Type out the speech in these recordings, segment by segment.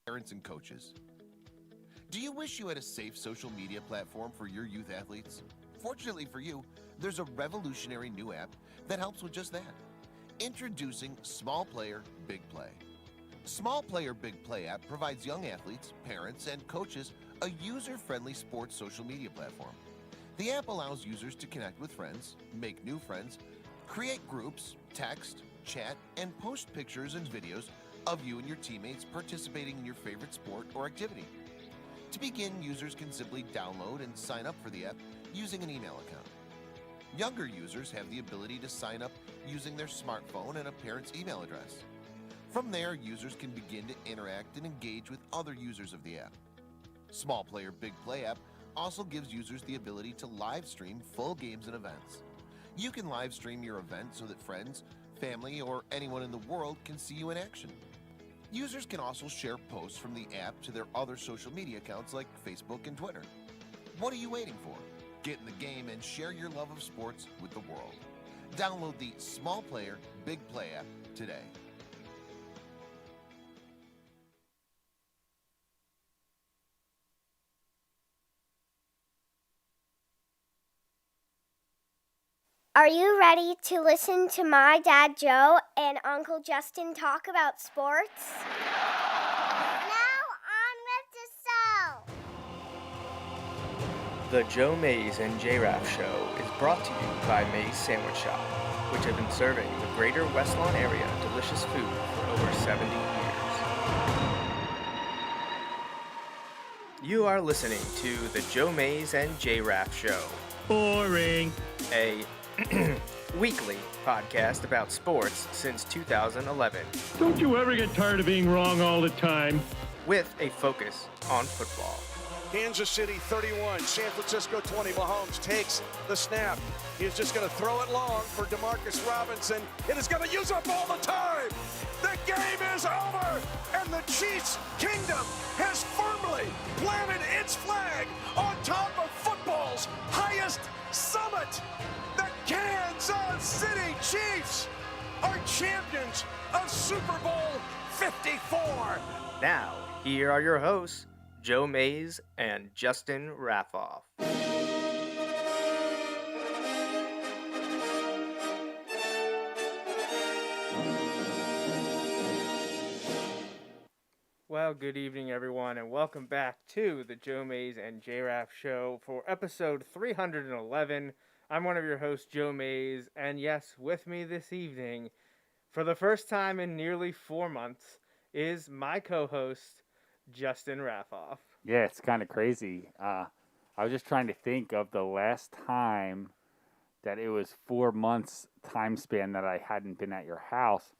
parents and coaches. Do you wish you had a safe social media platform for your youth athletes? Fortunately for you, there's a revolutionary new app that helps with just that. Introducing Small Player Big Play. Small Player Big Play app provides young athletes, parents, and coaches a user-friendly sports social media platform. The app allows users to connect with friends, make new friends, create groups, text, chat, and post pictures and videos of you and your teammates participating in your favorite sport or activity. To begin, users can simply download and sign up for the app using an email account. Younger users have the ability to sign up using their smartphone and a parent's email address. From there, users can begin to interact and engage with other users of the app. Small Player Big Play app also gives users the ability to live stream full games and events. You can live stream your event so that friends, family, or anyone in the world can see you in action. Users can also share posts from the app to their other social media accounts like Facebook and Twitter. What are you waiting for? Get in the game and share your love of sports with the world. Download the Small Player Big Play app today. Are you ready to listen to my dad Joe and Uncle Justin talk about sports? Now on with the show. The Joe Mays and J-Raff Show is brought to you by Mays Sandwich Shop, which have been serving the greater West Lawn area delicious food for over 70 years. You are listening to the Joe Mays and J-Raff Show. Boring. A weekly podcast about sports since 2011, Don't you ever get tired of being wrong all the time? with a focus on football. Kansas City 31, San Francisco 20. Mahomes takes the snap. He's just going to throw it long for Demarcus Robinson. It is going to use up all the time. The game is over, and the Chiefs' kingdom has firmly planted its flag on top of football's highest summit. The Kansas City Chiefs are champions of Super Bowl 54. Now, here are your hosts, Joe Mays and Justin Raffoff. Well, good evening, everyone, and welcome back to the Joe Mays and J-Raff Show for episode 311. I'm one of your hosts, Joe Mays, and yes, with me this evening, for the first time in nearly 4 months, is my co-host, Justin Raffoff. Yeah, it's kind of crazy. I was just trying to think of the last time that it was 4 months time span that I hadn't been at your house.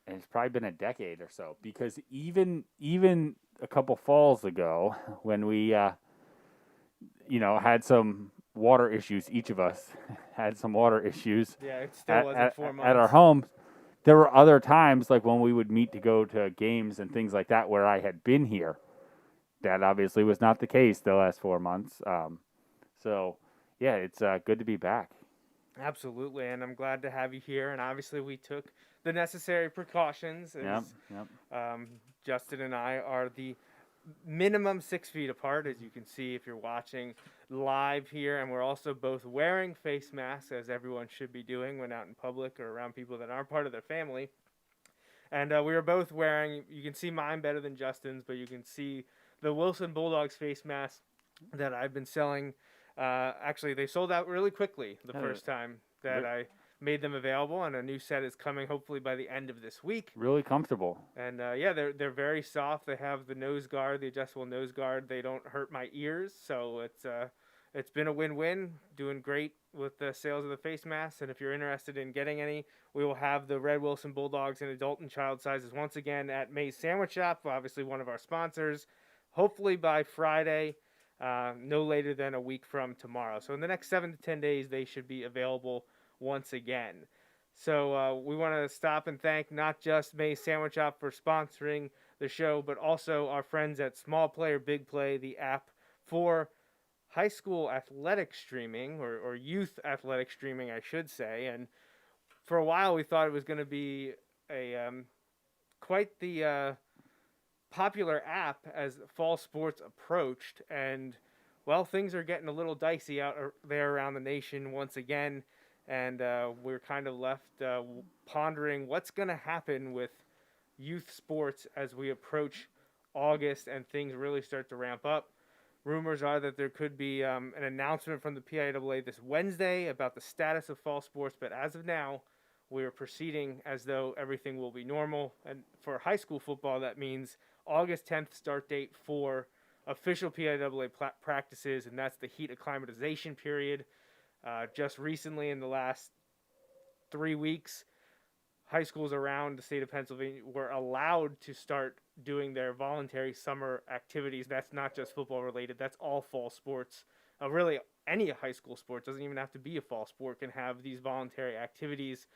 And it's probably been a decade or so, because even a couple falls ago, when we, had some water issues, each of us had some water issues. Yeah, it still wasn't 4 months. At our home. There were other times, like when we would meet to go to games and things like that, where I had been here. That obviously was not the case the last 4 months. So, yeah, it's good to be back. Absolutely, and I'm glad to have you here. And obviously, we took the necessary precautions. Yep. Justin and I are the minimum 6 feet apart, as you can see if you're watching live here. And we're also both wearing face masks, as everyone should be doing when out in public or around people that aren't part of their family. And we were both wearing, you can see mine better than Justin's, but you can see the Wilson Bulldogs face mask that I've been selling. Actually, they sold out really quickly the first time that I made them available, and a new set is coming hopefully by the end of this week. Really comfortable. And they're very soft. They have the nose guard, the adjustable nose guard. They don't hurt my ears, so it's been a win-win. Doing great with the sales of the face masks. And if you're interested in getting any, we will have the Red Wilson Bulldogs in adult and child sizes once again at Mays Sandwich Shop, obviously one of our sponsors. Hopefully by Friday, no later than a week from tomorrow. So in the next 7 to 10 days, they should be available once again. So we want to stop and thank not just Mays Sandwich Shop for sponsoring the show, but also our friends at Small Player Big Play, the app for high school athletic streaming, or youth athletic streaming, I should say. And for a while, we thought it was going to be a quite the popular app as fall sports approached, and well, things are getting a little dicey out there around the nation once again, and we're kind of left pondering what's going to happen with youth sports as we approach August and things really start to ramp up. Rumors are that there could be an announcement from the PIAA this Wednesday about the status of fall sports, but as of now, we are proceeding as though everything will be normal. And for high school football, that means August 10th start date for official PIAA practices, and that's the heat acclimatization period. Just recently, in the last 3 weeks, high schools around the state of Pennsylvania were allowed to start doing their voluntary summer activities. That's not just football related. That's all fall sports. Really, any high school sport, doesn't even have to be a fall sport, can have these voluntary activities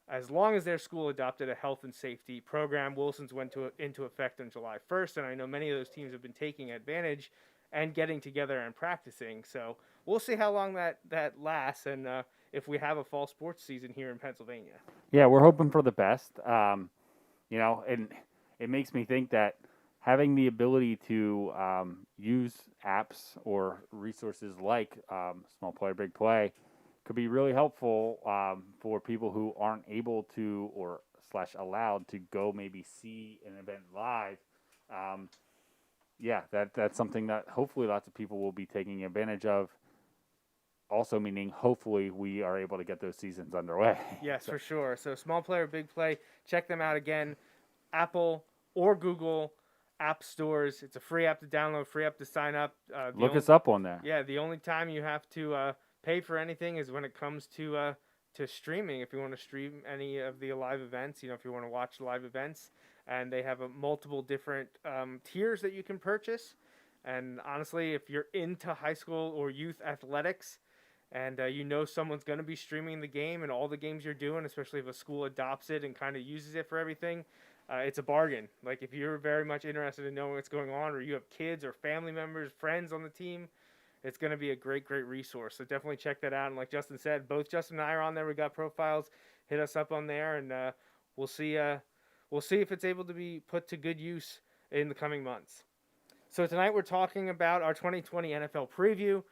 as long as their school adopted a health and safety program. Wilson's went into effect on July 1st, and I know many of those teams have been taking advantage and getting together and practicing. So we'll see how long that lasts, and if we have a fall sports season here in Pennsylvania. Yeah, we're hoping for the best. And it makes me think that having the ability to use apps or resources like Small Player Big Play could be really helpful for people who aren't able to or / allowed to go maybe see an event live. That's something that hopefully lots of people will be taking advantage of. Also meaning hopefully we are able to get those seasons underway. Yes, for sure. So Small Player Big Play, check them out again. Apple or Google app stores. It's a free app to download, free app to sign up. Look us up on there. Yeah, the only time you have to pay for anything is when it comes to streaming. If you want to stream any of the live events, if you want to watch live events, and they have multiple different tiers that you can purchase. And honestly, if you're into high school or youth athletics, and someone's going to be streaming the game and all the games you're doing, especially if a school adopts it and kind of uses it for everything, it's a bargain. Like if you're very much interested in knowing what's going on, or you have kids or family members, friends on the team, it's going to be a great resource. So definitely check that out. And like Justin said, both Justin and I are on there. We got profiles. Hit us up on there, and we'll see if it's able to be put to good use in the coming months. So tonight we're talking about our 2020 NFL preview.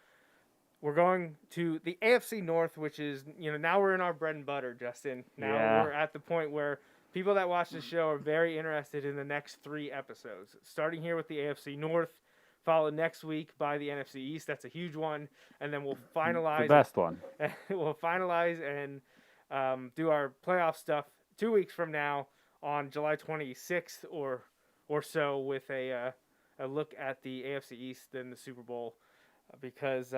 We're going to the AFC North, which is, now we're in our bread and butter, Justin. Now we're at the point where people that watch the show are very interested in the next 3 episodes. Starting here with the AFC North, followed next week by the NFC East. That's a huge one. And then we'll finalize. The best one. We'll finalize and do our playoff stuff 2 weeks from now on July 26th or so with a look at the AFC East and the Super Bowl. Because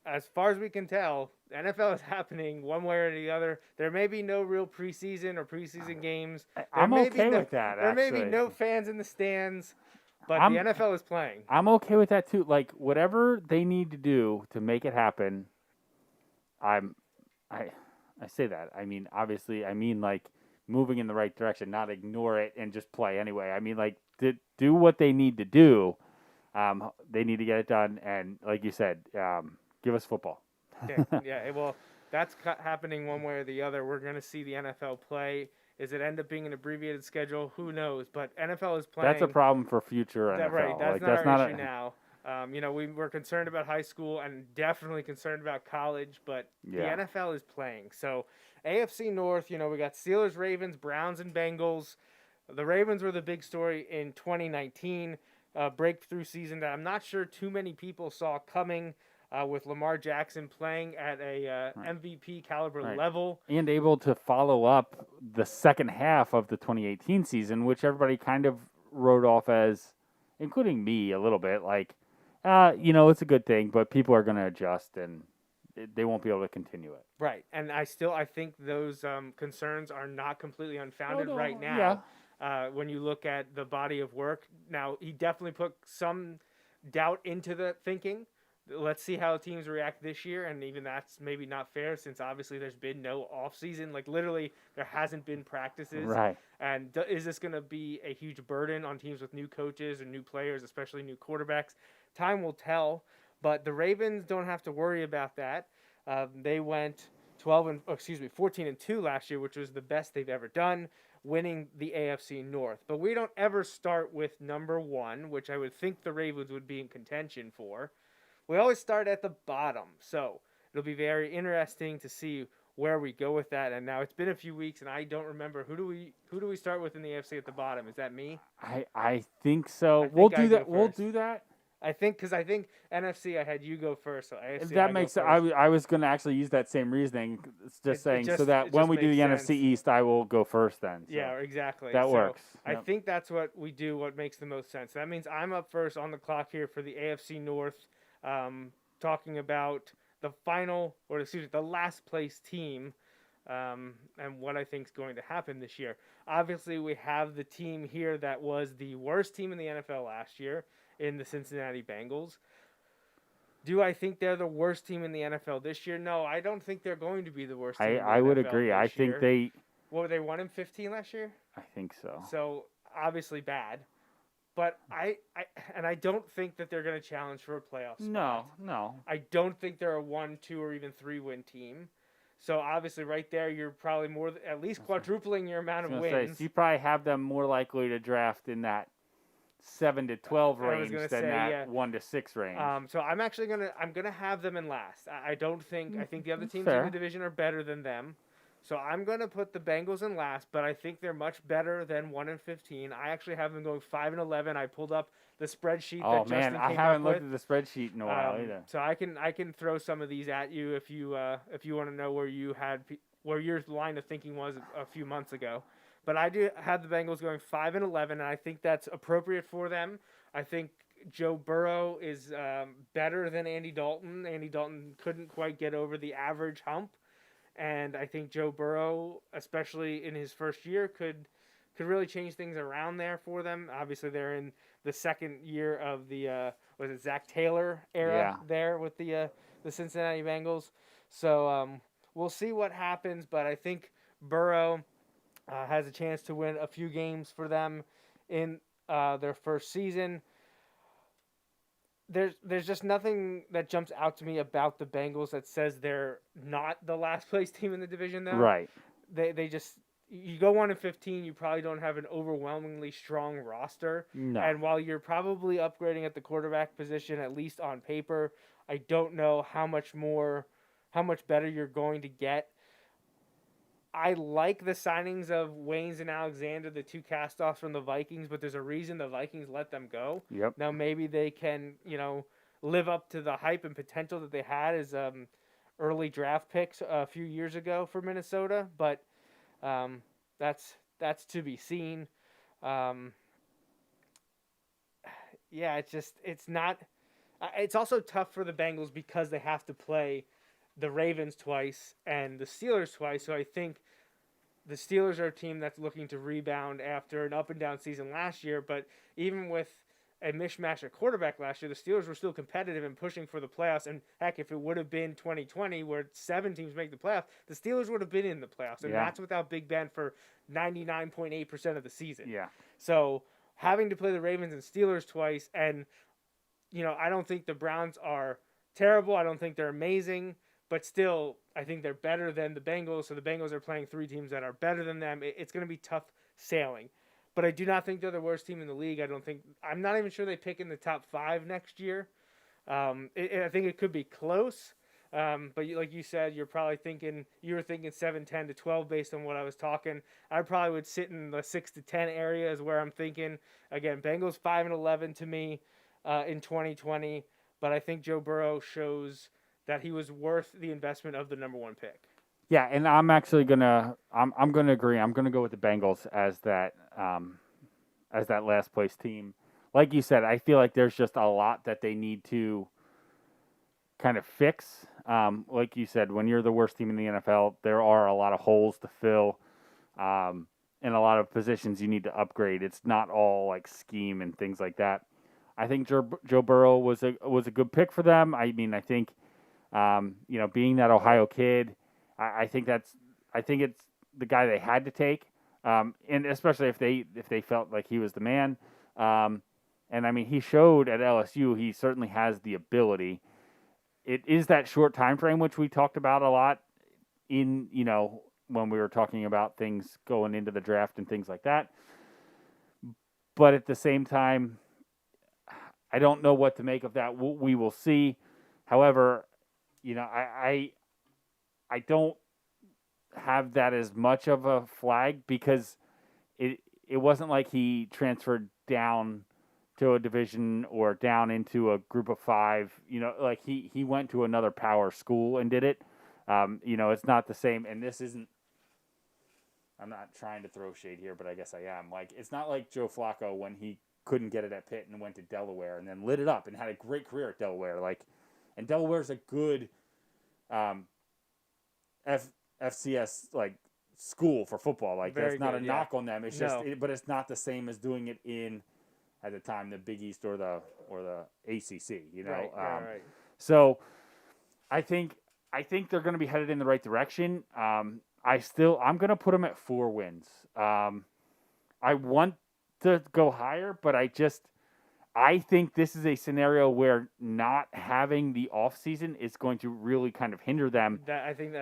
as far as we can tell, the NFL is happening one way or the other. There may be no real preseason or preseason games. I'm okay with that, There may be actually. no fans in the stands, but the NFL is playing. I'm okay with that too. Like whatever they need to do to make it happen, I say that. I mean, obviously, like moving in the right direction, not ignore it and just play anyway. I mean, like do what they need to do. They need to get it done, and like you said, give us football. Well, that's happening one way or the other. We're going to see the NFL play. Is it end up being an abbreviated schedule? Who knows? But NFL is playing. That's a problem for future NFL. Right, that's like, not our issue now. We're concerned about high school and definitely concerned about college, but the NFL is playing. So AFC North, we got Steelers, Ravens, Browns, and Bengals. The Ravens were the big story in 2019. Breakthrough season that I'm not sure too many people saw coming, with Lamar Jackson playing at a MVP caliber level. And able to follow up the second half of the 2018 season, which everybody kind of wrote off as, including me a little bit, like, it's a good thing, but people are going to adjust and they won't be able to continue it. Right. And I think those concerns are not completely unfounded right now. Yeah. When you look at the body of work. Now, he definitely put some doubt into the thinking. Let's see how teams react this year, and even that's maybe not fair since obviously there's been no offseason. Like, literally, there hasn't been practices. Right. And is this going to be a huge burden on teams with new coaches or new players, especially new quarterbacks? Time will tell, but the Ravens don't have to worry about that. They went 14-2 last year, which was the best they've ever done. winning the AFC North. But we don't ever start with number 1, which I would think the Ravens would be in contention for. We always start at the bottom. So it'll be very interesting to see where we go with that. And now it's been a few weeks, and I don't remember who do we start with in the AFC at the bottom? Is that me? I think so. I think We'll do that. I think NFC I had you go first. So AFC That makes sense. I was going to actually use that same reasoning. It's just saying so that when we do the NFC East, I will go first then. So yeah, exactly. That works. I think that's what we do. What makes the most sense. That means I'm up first on the clock here for the AFC North, talking about the the last place team, and what I think is going to happen this year. Obviously, we have the team here that was the worst team in the NFL last year, in the Cincinnati Bengals. Do I think they're the worst team in the NFL this year? No, I don't think they're going to be the worst team in the I would NFL agree. I think year. they... What were they, 1-15 last year? I think so. So, obviously bad. But I don't think that they're going to challenge for a playoff spot. No. I don't think they're a 1, 2, or even 3-win team. So, obviously, right there, you're probably at least quadrupling your amount of wins. So you probably have them more likely to draft in that 7 to 12 range than that 1 to 6 range. So I'm actually gonna have them in last. I think the other teams Fair. in the division are better than them. So I'm gonna put the Bengals in last, but I think they're much better than 1-15. I actually have them going 5-11. I pulled up the spreadsheet. Oh that man, Justin I came haven't up looked with. at the spreadsheet in a while either. So I can throw some of these at you if you want to know where your line of thinking was a few months ago. But I do have the Bengals going 5-11, and I think that's appropriate for them. I think Joe Burrow is better than Andy Dalton. Andy Dalton couldn't quite get over the average hump, and I think Joe Burrow, especially in his first year, could really change things around there for them. Obviously, they're in the second year of the Zach Taylor era there with the Cincinnati Bengals. So we'll see what happens, but I think Burrow has a chance to win a few games for them in their first season. There's just nothing that jumps out to me about the Bengals that says they're not the last place team in the division, though. Right. They just, you go 1-15, you probably don't have an overwhelmingly strong roster. No. And while you're probably upgrading at the quarterback position, at least on paper, I don't know how much better you're going to get. I like the signings of Waynes and Alexander, the two cast-offs from the Vikings, but there's a reason the Vikings let them go. Yep. Now maybe they can, live up to the hype and potential that they had as early draft picks a few years ago for Minnesota, but that's to be seen. It's also tough for the Bengals because they have to play the Ravens twice and the Steelers twice. So I think the Steelers are a team that's looking to rebound after an up and down season last year. But even with a mishmash at quarterback last year, the Steelers were still competitive and pushing for the playoffs. And heck, if it would have been 2020 where 7 teams make the playoffs, the Steelers would have been in the playoffs. And that's without Big Ben for 99.8% of the season. Yeah. So having to play the Ravens and Steelers twice, and I don't think the Browns are terrible. I don't think they're amazing. But still, I think they're better than the Bengals. So the Bengals are playing 3 teams that are better than them. It's going to be tough sailing. But I do not think they're the worst team in the league. I'm not even sure they pick in the top 5 next year. I think it could be close. But like you said, you were thinking 7-10 to 12 based on what I was talking. I probably would sit in the 6 to 10 area is where I'm thinking. Again, Bengals 5-11 to me in 2020. But I think Joe Burrow shows that he was worth the investment of the number 1 pick. Yeah, and I'm actually gonna agree. I'm gonna go with the Bengals as that last place team. Like you said, I feel like there's just a lot that they need to kind of fix. Like you said, when you're the worst team in the NFL, there are a lot of holes to fill, and a lot of positions you need to upgrade. It's not all like scheme and things like that. I think Joe Burrow was a good pick for them. I mean, I think. Being that Ohio kid, I think it's the guy they had to take, and especially if they felt like he was the man. And I mean, he showed at LSU he certainly has the ability. It is that short time frame which we talked about a lot in when we were talking about things going into the draft and things like that. But at the same time, I don't know what to make of that. We will see. However, I don't have that as much of a flag because it wasn't like he transferred down to a division or down into a group of 5. Like he went to another power school and did it. It's not the same. And this isn't. I'm not trying to throw shade here, but I guess I am. Like, it's not like Joe Flacco when he couldn't get it at Pitt and went to Delaware and then lit it up and had a great career at Delaware. Like, and Delaware's a good FCS like school for football. Like, that's not a knock on them. It's just, but it's not the same as doing it in at the time the Big East or the ACC. Right. So, I think they're going to be headed in the right direction. I'm going to put them at 4 wins. I want to go higher, but I think this is a scenario where not having the offseason is going to really kind of hinder them. I think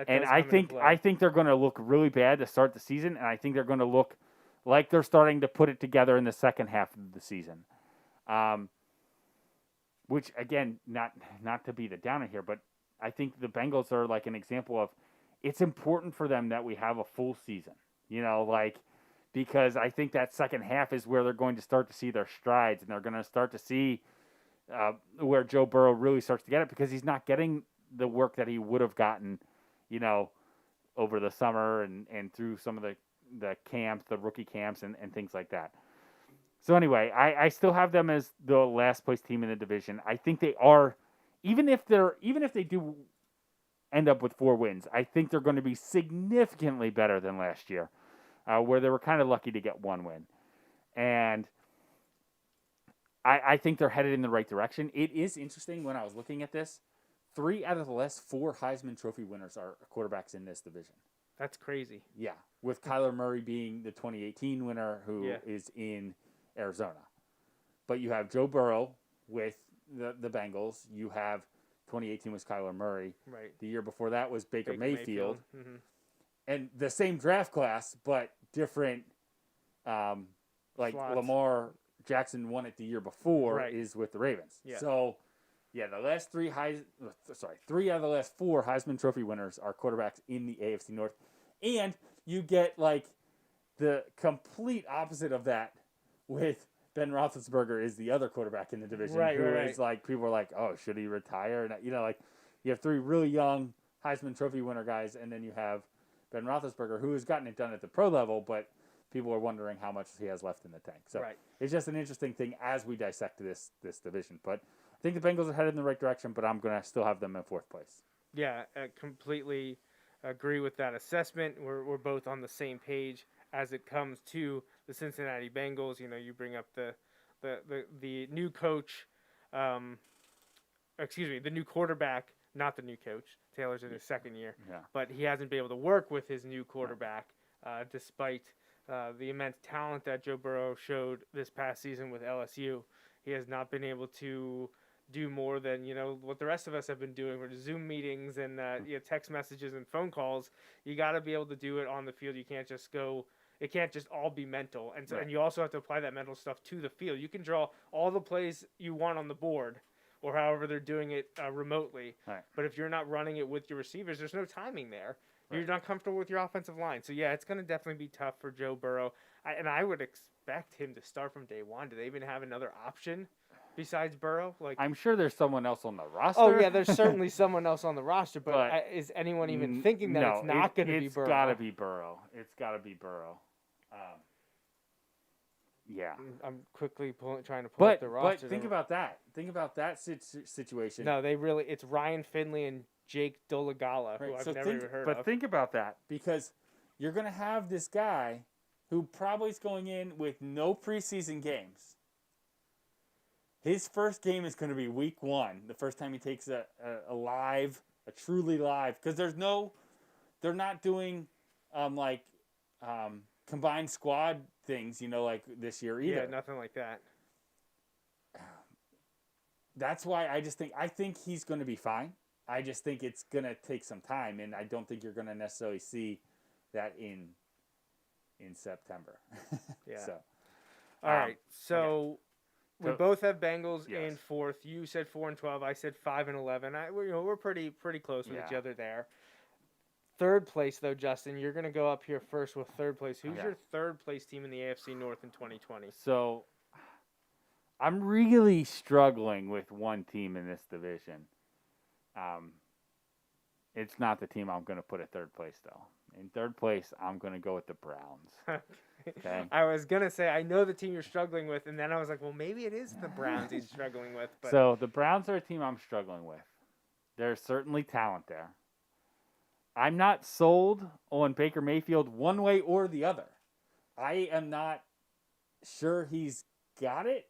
they're going to look really bad to start the season, and I think they're going to look like they're starting to put it together in the second half of the season. Which again, not to be the downer here, but I think the Bengals are like an example of it's important for them that we have a full season, because I think that second half is where they're going to start to see their strides, and they're going to start to see where Joe Burrow really starts to get it, because he's not getting the work that he would have gotten, over the summer and through some of the camps, the rookie camps and things like that. So anyway, I still have them as the last place team in the division. I think they are, even if they do end up with 4 wins, I think they're going to be significantly better than last year, where they were kind of lucky to get 1 win. And I think they're headed in the right direction. It is interesting when I was looking at this, 3 out of the last 4 Heisman Trophy winners are quarterbacks in this division. That's crazy. Yeah, with Kyler Murray being the 2018 winner who is in Arizona. But you have Joe Burrow with the Bengals. You have 2018 was Kyler Murray. Right. The year before that was Baker Mayfield. Mm-hmm. And the same draft class, but different. Like Slots. Lamar Jackson won it the year before is with the Ravens. Yeah. So, the last 3 out of the last 4 Heisman Trophy winners are quarterbacks in the AFC North. And you get like the complete opposite of that with Ben Roethlisberger is the other quarterback in the division is like, people are like, oh, should he retire? And you have 3 really young Heisman Trophy winner guys, and then you have Ben Roethlisberger, who has gotten it done at the pro level, but people are wondering how much he has left in the tank. So it's just an interesting thing as we dissect this division. But I think the Bengals are headed in the right direction, but I'm going to still have them in 4th place. Yeah, I completely agree with that assessment. We're both on the same page as it comes to the Cincinnati Bengals. You bring up the new coach, the new quarterback, not the new coach. Taylor's in his 2nd year, but he hasn't been able to work with his new quarterback, despite the immense talent that Joe Burrow showed this past season with LSU. He has not been able to do more than what the rest of us have been doing with Zoom meetings and text messages and phone calls. You got to be able to do it on the field. You can't just go. It can't just all be mental, and you also have to apply that mental stuff to the field. You can draw all the plays you want on the board, or however they're doing it remotely. Right. But if you're not running it with your receivers, there's no timing there. Right. You're not comfortable with your offensive line. So it's going to definitely be tough for Joe Burrow. I would expect him to start from day one. Do they even have another option besides Burrow? I'm sure there's someone else on the roster. Oh yeah, there's certainly someone else on the roster, but is anyone even thinking that it's not going to be Burrow? It's got to be Burrow. It's got to be Burrow. Yeah. I'm quickly trying to pull up the roster. But think about that. Think about that situation. No, it's Ryan Finley and Jake Dolegala, who I've never even heard of. But think about that, because you're going to have this guy who probably is going in with no preseason games. His first game is going to be week 1, the first time he takes a truly live, because they're not doing combined squad things, like this year either. Yeah, nothing like that. That's why I think he's going to be fine. I just think it's going to take some time, and I don't think you're going to necessarily see that in September. Yeah. So, All right. So we So- both have Bengals Yes. in 4th. You said 4-12. I said 5-11. We're pretty close with each Yeah. other there. 3rd place though, Justin. You're gonna go up here first with 3rd place. Who's Okay. your 3rd place team in the AFC North in 2020? So I'm really struggling with one team in this division. It's not the team I'm going to put at 3rd place, though. In 3rd place, I'm going to go with the Browns. Okay. I was gonna say I know the team you're struggling with, and then I was like, well, maybe it is the Browns he's struggling with. But So the Browns are a team I'm struggling with. There's certainly talent there. I'm not sold on Baker Mayfield one way or the other. I am not sure he's got it,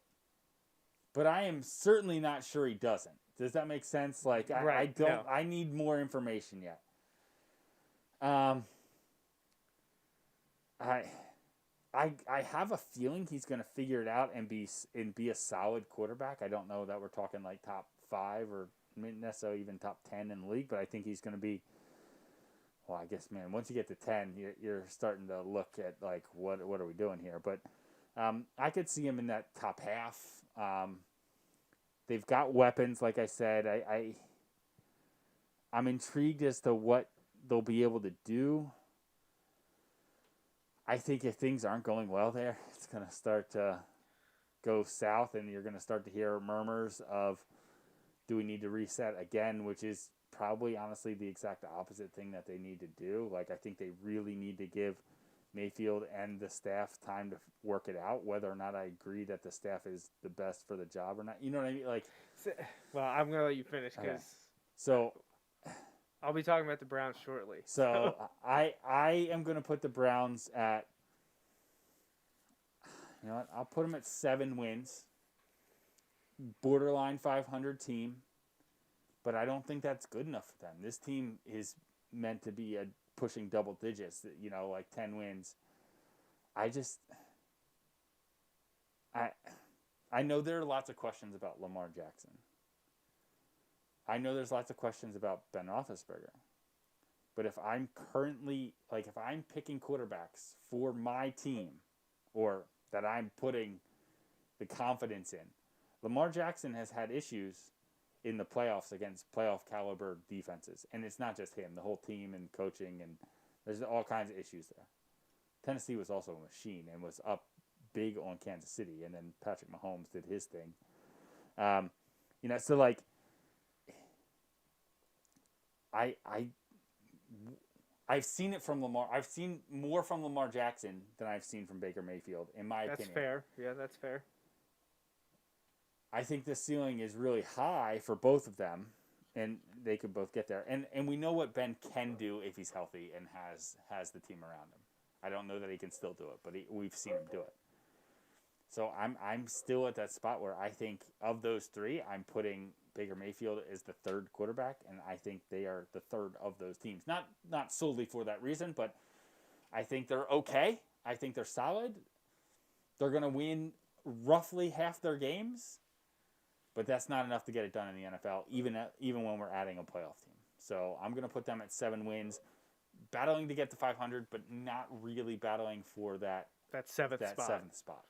but I am certainly not sure he doesn't. Does that make sense? Like I Right, don't. no. I need more information yet. I have a feeling he's going to figure it out and be a solid quarterback. I don't know that we're talking like top 5 or necessarily even top 10 in the league, but I think he's going to be. Well, I guess, man, once you get to 10, you're starting to look at like what are we doing here? But I could see him in that top half. They've got weapons, like I said. I'm intrigued as to what they'll be able to do. I think if things aren't going well there, it's going to start to go south, and you're going to start to hear murmurs of, do we need to reset again, which is probably, honestly, the exact opposite thing that they need to do. Like, I think they really need to give Mayfield and the staff time to work it out, whether or not I agree that the staff is the best for the job or not. You know what I mean? Like, well, I'm gonna let you finish because Okay. So I'll be talking about the Browns shortly. So I am going to put the Browns at, you know what, I'll put them at 7 wins, borderline 500 team, but I don't think that's good enough for them. This team is meant to be pushing double digits, you know, like 10 wins. I know there are lots of questions about Lamar Jackson. I know there's lots of questions about Ben Roethlisberger. But if I'm picking quarterbacks for my team, or that I'm putting the confidence in, Lamar Jackson has had issues in the playoffs against playoff caliber defenses. And it's not just him, the whole team and coaching, and there's all kinds of issues there. Tennessee was also a machine and was up big on Kansas City, and then Patrick Mahomes did his thing. So like, I've seen it from Lamar. I've seen more from Lamar Jackson than I've seen from Baker Mayfield, in my opinion. That's fair. Yeah, that's fair. I think the ceiling is really high for both of them, and they could both get there. And we know what Ben can do if he's healthy and has the team around him. I don't know that he can still do it, but we've seen him do it. So I'm still at that spot where I think of those 3, I'm putting Baker Mayfield as the 3rd quarterback, and I think they are the 3rd of those teams. Not solely for that reason, but I think they're okay. I think they're solid. They're going to win roughly half their games, but that's not enough to get it done in the NFL, even when we're adding a playoff team. So I'm going to put them at 7 wins, battling to get to 500, but not really battling for that 7th spot. 7th spot.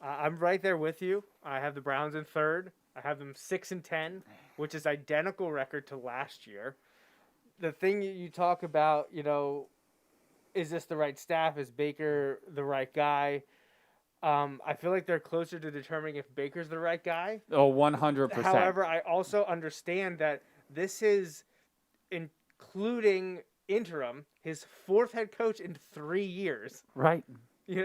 I'm right there with you. I have the Browns in 3rd. I have them 6-10, which is identical record to last year. The thing you talk about, is this the right staff? Is Baker the right guy? I feel like they're closer to determining if Baker's the right guy. Oh, 100%. However, I also understand that this is, including interim, his 4th head coach in 3 years. Right.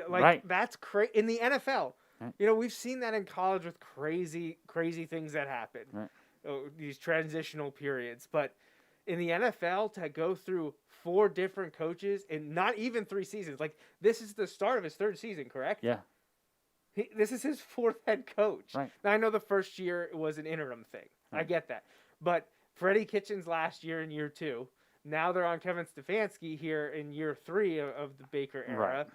Right. That's crazy in the NFL. Right. We've seen that in college with crazy things that happen. Right. These transitional periods, but in the NFL to go through 4 different coaches in not even 3 seasons, like this is the start of his 3rd season, correct? Yeah. This is his 4th head coach. Right. Now I know the first year was an interim thing. Right. I get that, but Freddie Kitchens last year in year 2. Now they're on Kevin Stefanski here in year 3 of the Baker era. Right.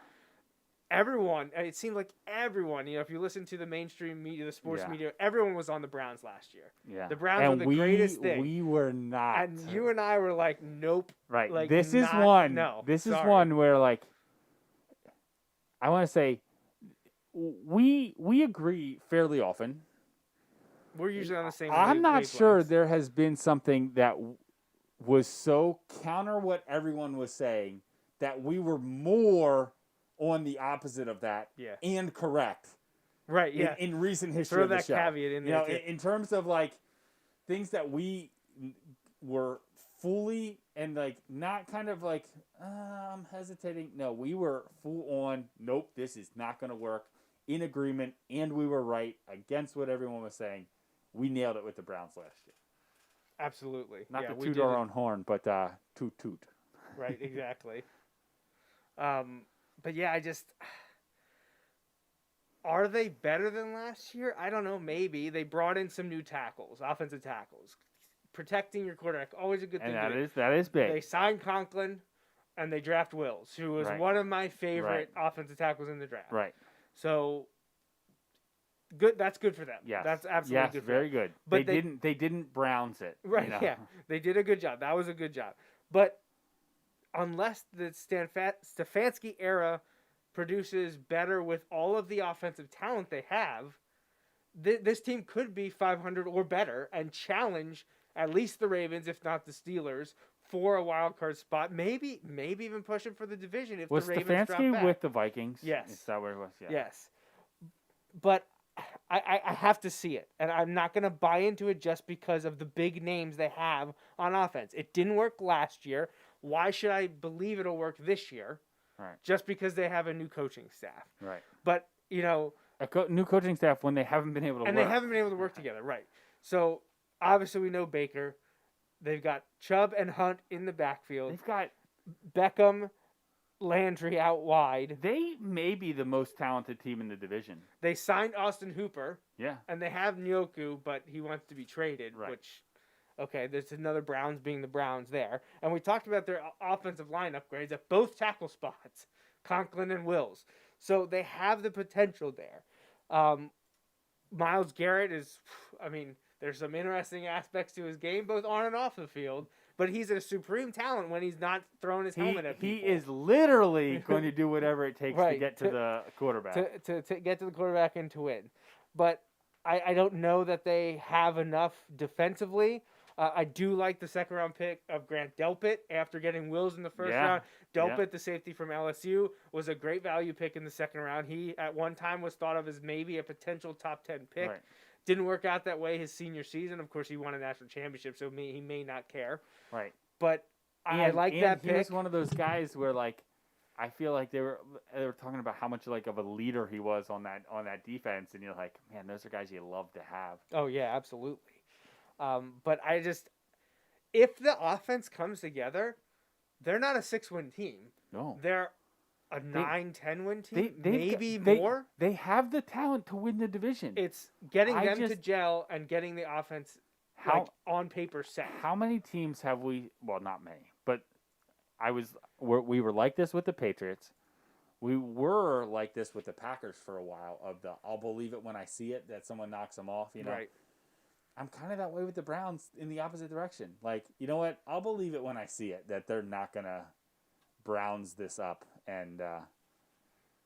everyone, it seemed like everyone, if you listen to the mainstream media, the sports Yeah. media, everyone was on the Browns last year. Yeah. The Browns and were the greatest thing. We were not. And you and I were like, nope. Right. Like, this is not, one. No, this sorry. is one where, like, I want to say, we agree fairly often. We're usually on the same. I'm not sure wavelengths. there has been something that was so counter what everyone was saying that we were more on the opposite of that Yeah. and correct. Right, yeah. In recent history Throw of the that show. caveat in there, too. In terms of, like, things that we were fully and, like, not kind of like, I'm hesitating. No, we were full on, nope, this is not going to work, in agreement, and we were right against what everyone was saying. We nailed it with the Browns last year. Absolutely. Not yeah, to we toot did our it. own horn, but toot toot. Right, exactly. But yeah, are they better than last year? I don't know. Maybe they brought in some new tackles, offensive tackles, protecting your quarterback. Always a good thing. And that is big. They signed Conklin, and they draft Wills, who was Right. one of my favorite offensive tackles in the draft. Right. So good. That's good for them. Yes. That's absolutely good. Yes, for very them. good. But They didn't Browns it. Right. You know? Yeah. They did a good job. That was a good job. But unless the Stefanski era produces better with all of the offensive talent they have, this team could be 500 or better and challenge at least the Ravens, if not the Steelers, for a wild card spot. Maybe even pushing for the division if Was the Ravens drop Stefanski back. with the Vikings? Yes. Is that where it was? Yeah. Yes. But I have to see it, and I'm not going to buy into it just because of the big names they have on offense. It didn't work last year. Why should I believe it'll work this year? Right. Just because they have a new coaching staff. Right. But, A new coaching staff when they haven't been able to and work. they haven't been able to work together, right. So, obviously we know Baker. They've got Chubb and Hunt in the backfield. They've got Beckham, Landry out wide. They may be the most talented team in the division. They signed Austin Hooper. Yeah. And they have Njoku, but he wants to be traded, Right. which, okay, there's another Browns being the Browns there. And we talked about their offensive line upgrades at both tackle spots, Conklin and Wills. So they have the potential there. Myles Garrett there's some interesting aspects to his game, both on and off the field, but he's a supreme talent when he's not throwing his helmet at people. He is literally going to do whatever it takes to get to the quarterback. To get to the quarterback and to win. But I don't know that they have enough defensively. I do like the second-round pick of Grant Delpit after getting Wills in the first round. Delpit, the safety from LSU, was a great value pick in the second round. He, at one time, was thought of as maybe a potential top 10 pick. Right. Didn't work out that way his senior season. Of course, he won a national championship, so he may not care. Right. But I like that pick. He was one of those guys where, like, I feel like they were talking about how much like of a leader he was on that defense, and you're like, man, those are guys you love to have. Oh yeah, absolutely. But if the offense comes together, they're not a 6-win team. No, they're a 9-10 win team, maybe more. They have the talent to win the division. It's getting them to gel and getting the offense on paper set. How many teams have we? Well, not many, but we were like this with the Patriots. We were like this with the Packers for a while. I'll believe it when I see it that someone knocks them off. Right. I'm kind of that way with the Browns in the opposite direction. Like, you know what? I'll believe it when I see it that they're not gonna Browns this up and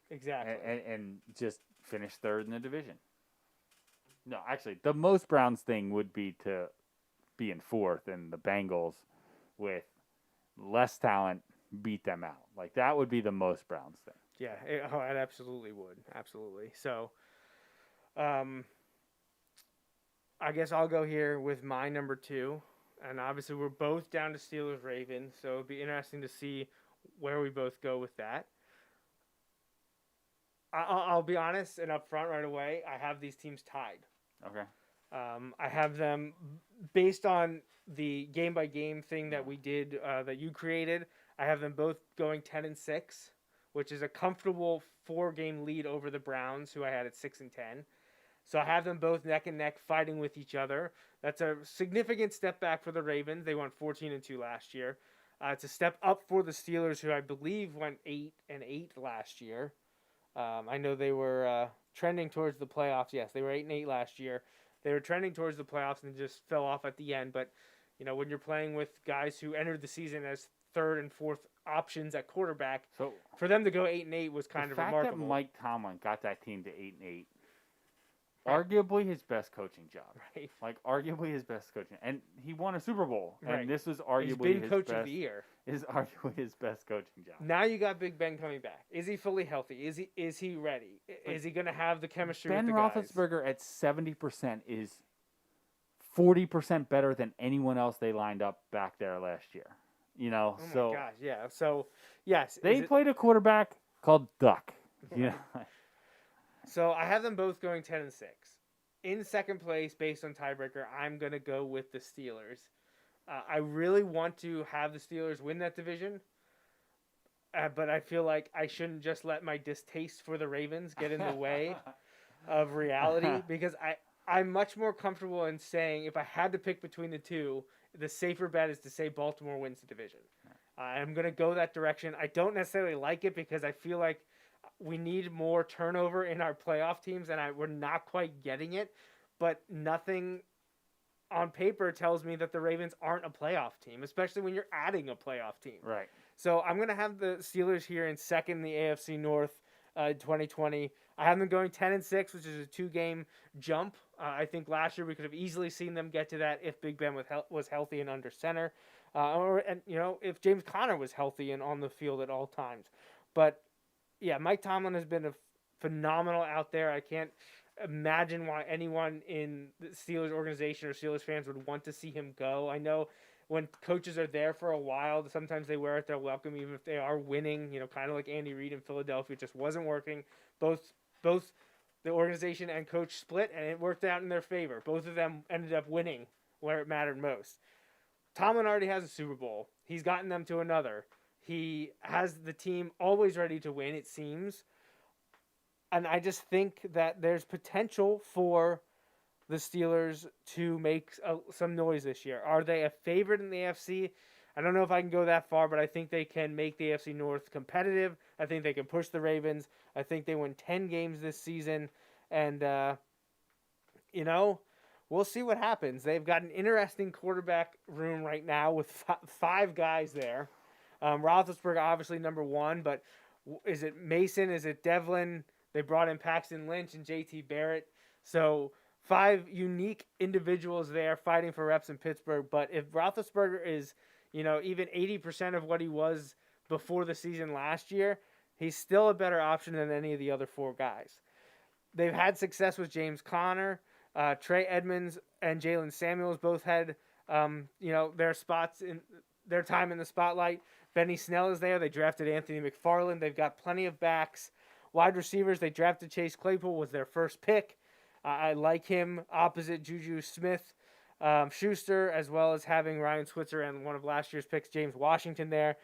exactly and just finish third in the division. No, actually, the most Browns thing would be to be in fourth, and the Bengals with less talent beat them out. Like, that would be the most Browns thing. Yeah, it absolutely would. Absolutely. So, I guess I'll go here with my number 2. And obviously, we're both down to Steelers-Ravens, so it'll be interesting to see where we both go with that. I'll be honest and upfront right away. I have these teams tied. Okay. I have them based on the game-by-game thing that we did, that you created. I have them both going 10-6, which is a comfortable 4-game lead over the Browns, who I had at 6-10. So I have them both neck and neck fighting with each other. That's a significant step back for the Ravens. They went 14-2 last year. It's a step up for the Steelers, who I believe went 8-8 last year. I know they were trending towards the playoffs. Yes, they were 8-8 last year. They were trending towards the playoffs and just fell off at the end. But when you're playing with guys who entered the season as third and fourth options at quarterback, So for them to go 8-8 was kind the of fact remarkable. that Mike Tomlin got that team to 8-8, arguably his best coaching job. Right. Like arguably his best coaching, and he won a Super Bowl, and Right. this was He's arguably been his coach best. of the year. Is arguably his best coaching job. Now you got Big Ben coming back. Is he fully healthy? Is he ready? Is he going to have the chemistry Ben with the guys? Roethlisberger at 70% is 40% better than anyone else they lined up back there last year. Oh so my gosh, yeah. So yes, they played a quarterback called Duck. So I have them both going 10-6. In second place, based on tiebreaker, I'm going to go with the Steelers. I really want to have the Steelers win that division, but I feel like I shouldn't just let my distaste for the Ravens get in the way of reality, because I'm much more comfortable in saying if I had to pick between the two, the safer bet is to say Baltimore wins the division. I'm going to go that direction. I don't necessarily like it because I feel like we need more turnover in our playoff teams, and we're not quite getting it. But nothing on paper tells me that the Ravens aren't a playoff team, especially when you're adding a playoff team. Right. So I'm going to have the Steelers here in second in the AFC North 2020. I have them going 10-6, which is a 2-game jump. I think last year we could have easily seen them get to that if Big Ben was healthy and under center. If James Conner was healthy and on the field at all times. But, yeah, Mike Tomlin has been phenomenal out there. I can't imagine why anyone in the Steelers organization or Steelers fans would want to see him go. I know when coaches are there for a while, sometimes they wear out their welcome, even if they are winning, kind of like Andy Reid in Philadelphia. It just wasn't working. Both the organization and coach split, and it worked out in their favor. Both of them ended up winning where it mattered most. Tomlin already has a Super Bowl. He's gotten them to another. He has the team always ready to win, it seems. And I just think that there's potential for the Steelers to make some noise this year. Are they a favorite in the AFC? I don't know if I can go that far, but I think they can make the AFC North competitive. I think they can push the Ravens. I think they win 10 games this season. And, we'll see what happens. They've got an interesting quarterback room right now with five guys there. Roethlisberger, obviously, number one, but is it Mason? Is it Devlin? They brought in Paxton Lynch and J.T. Barrett. So 5 unique individuals there fighting for reps in Pittsburgh. But if Roethlisberger is, even 80% of what he was before the season last year, he's still a better option than any of the other 4 guys. They've had success with James Conner. Trey Edmonds and Jalen Samuels both had, their spots in their time in the spotlight. Benny Snell is there. They drafted Anthony McFarland. They've got plenty of backs. Wide receivers, they drafted Chase Claypool, was their first pick. I like him opposite Juju Smith-Schuster, as well as having Ryan Switzer and one of last year's picks, James Washington, there.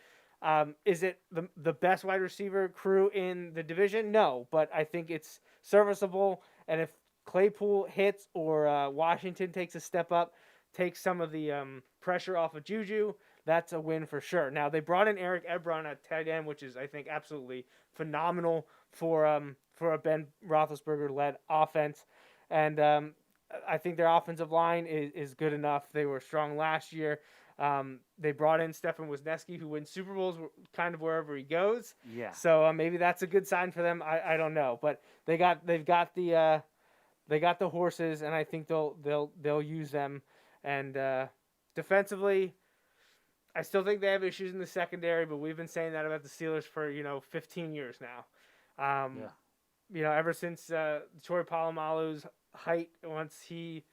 Is it the best wide receiver crew in the division? No, but I think it's serviceable. And if Claypool hits or Washington takes a step up, takes some of the pressure off of Juju, that's a win for sure. Now, they brought in Eric Ebron at tight end, which is, I think, absolutely phenomenal for a Ben Roethlisberger-led offense. And I think their offensive line is good enough. They were strong last year. They brought in Stefan Wisniewski, who wins Super Bowls kind of wherever he goes. Yeah. So maybe that's a good sign for them. I don't know, but they've got the horses, and I think they'll use them. And defensively, I still think they have issues in the secondary, but we've been saying that about the Steelers for 15 years now. Ever since Troy Polamalu's height, once he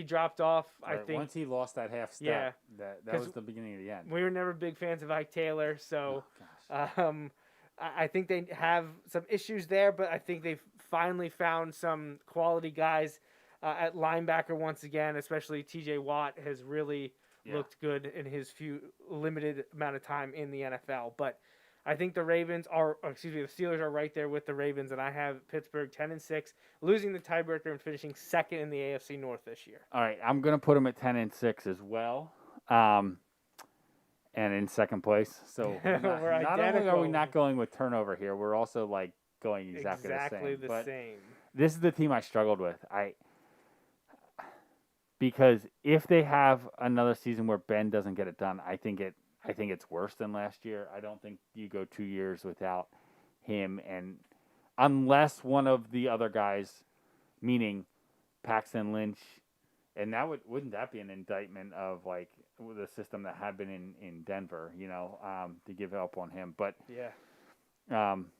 dropped off, Right, I think once he lost that half step, that was the beginning of the end. we were never big fans of Ike Taylor, so I think they have some issues there, but I think they've finally found some quality guys at linebacker once again, especially TJ Watt has really looked good in his limited amount of time in the NFL. But I think the Steelers are right there with the Ravens, and I have Pittsburgh 10-6, losing the tiebreaker and finishing second in the AFC North this year. All right, I'm going to put them at 10-6 as well, and in second place. So not only are we not going with turnover here, we're also like going exactly the same. same. This is the team I struggled with. Because if they have another season where Ben doesn't get it done, I think it's worse than last year. I don't think you go 2 years without him, and unless one of the other guys, meaning Paxton Lynch, and that wouldn't that be an indictment of like the system that had been in Denver, to give up on him. But Yeah.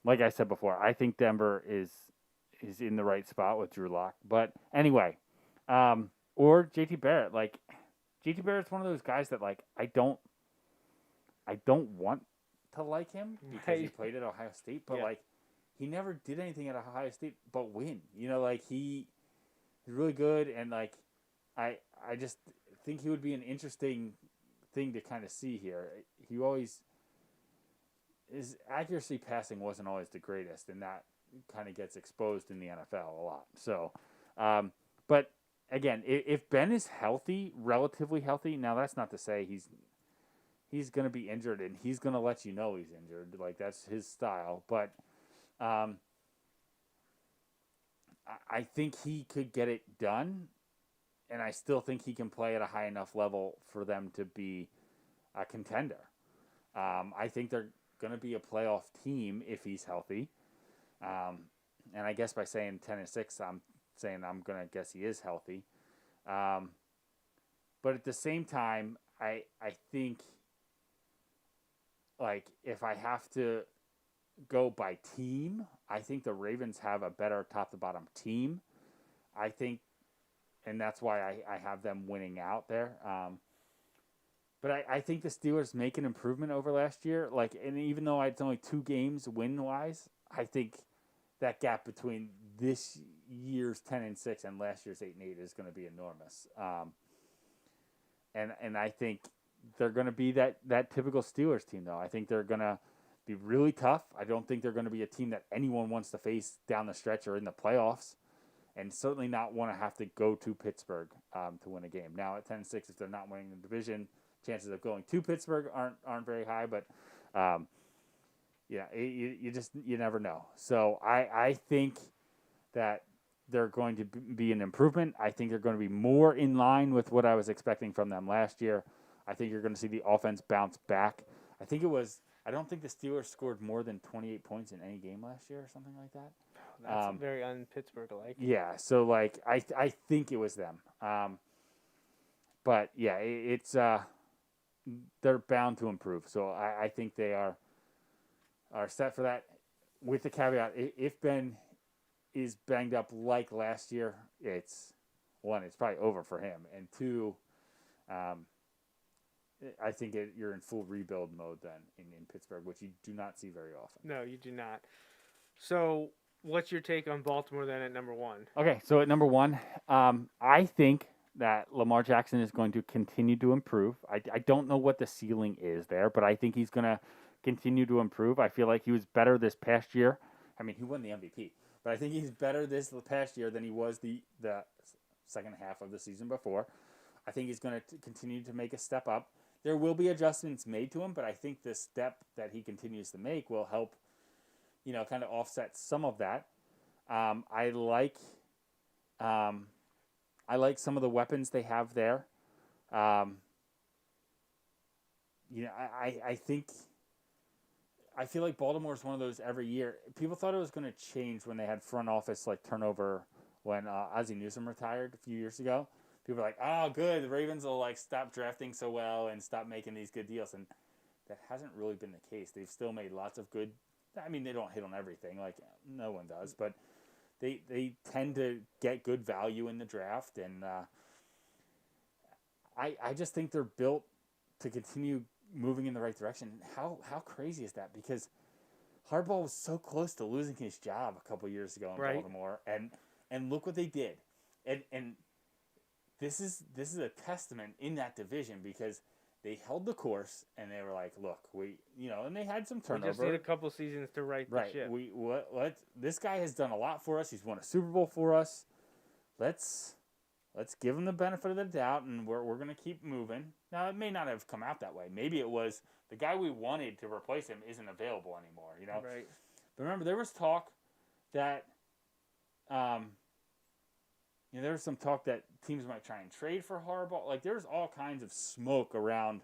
like I said before, I think Denver is in the right spot with Drew Lock. But anyway, or JT Barrett. Like JT Barrett's one of those guys that like I don't want to like him because he played at Ohio State, but like he never did anything at Ohio State but win. Like he's really good, and like I just think he would be an interesting thing to kind of see here. His accuracy passing wasn't always the greatest, and that kind of gets exposed in the NFL a lot. So, but again, if Ben is healthy, relatively healthy, now that's not to say he's going to be injured and he's going to let you know he's injured. Like that's his style. But I think he could get it done, and I still think he can play at a high enough level for them to be a contender. I think they're going to be a playoff team if he's healthy. And I guess by saying 10-6, I'm saying I'm going to guess he is healthy. But at the same time, I think, like, if I have to go by team, I think the Ravens have a better top-to-bottom team. I think, and that's why I have them winning out there. But I think the Steelers make an improvement over last year. Like, and even though it's only 2 games win-wise, I think that gap between this year's 10-6 and last year's 8-8 is going to be enormous. And I think they're going to be that typical Steelers team, though. I think they're going to be really tough. I don't think they're going to be a team that anyone wants to face down the stretch or in the playoffs, and certainly not want to have to go to Pittsburgh to win a game. Now at 10-6, if they're not winning the division, chances of going to Pittsburgh aren't very high, but you never know. So I think that they're going to be an improvement. I think they're going to be more in line with what I was expecting from them last year. I think you're going to see the offense bounce back. I don't think the Steelers scored more than 28 points in any game last year or something like that. That's very un-Pittsburgh-like. Yeah, so like I think it was them. But yeah, it's they're bound to improve. So I think they are set for that. With the caveat, if Ben is banged up like last year, it's probably over for him, and 2, I think you're in full rebuild mode then in Pittsburgh, which you do not see very often. No, you do not. So what's your take on Baltimore then at number 1? Okay, so at number 1, I think that Lamar Jackson is going to continue to improve. I don't know what the ceiling is there, but I think he's going to continue to improve. I feel like he was better this past year. I mean, he won the MVP, but I think he's better this past year than he was the second half of the season before. I think he's going to continue to make a step up. There will be adjustments made to him, but I think the step that he continues to make will help, kind of offset some of that. I like some of the weapons they have there. I feel like Baltimore is one of those every year. People thought it was going to change when they had front office like turnover when Ozzie Newsome retired a few years ago. People were like, "Oh, good, the Ravens will like stop drafting so well and stop making these good deals," and that hasn't really been the case. They've still made lots of good. I mean, they don't hit on everything like no one does, but they tend to get good value in the draft, and I just think they're built to continue moving in the right direction. How crazy is that? Because Harbaugh was so close to losing his job a couple years ago in Baltimore, and look what they did, and this is a testament in that division because they held the course and they were like, look, and they had some turnover. We just need a couple seasons to right the ship. This guy has done a lot for us. He's won a Super Bowl for us. Let's give him the benefit of the doubt, and we're going to keep moving. Now, it may not have come out that way. Maybe it was the guy we wanted to replace him isn't available anymore, Right. But remember, there was talk that there was some talk that teams might try and trade for Harbaugh. Like, there's all kinds of smoke around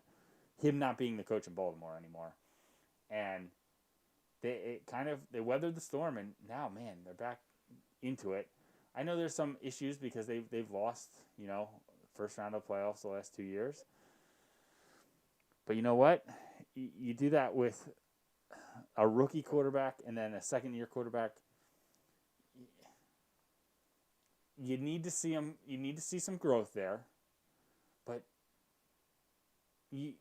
him not being the coach in Baltimore anymore. And they weathered the storm, and now, man, they're back into it. I know there's some issues because they've lost, first round of playoffs the last 2 years. But you know what? You do that with a rookie quarterback and then a second-year quarterback. You need to see them. You need to see some growth there, but you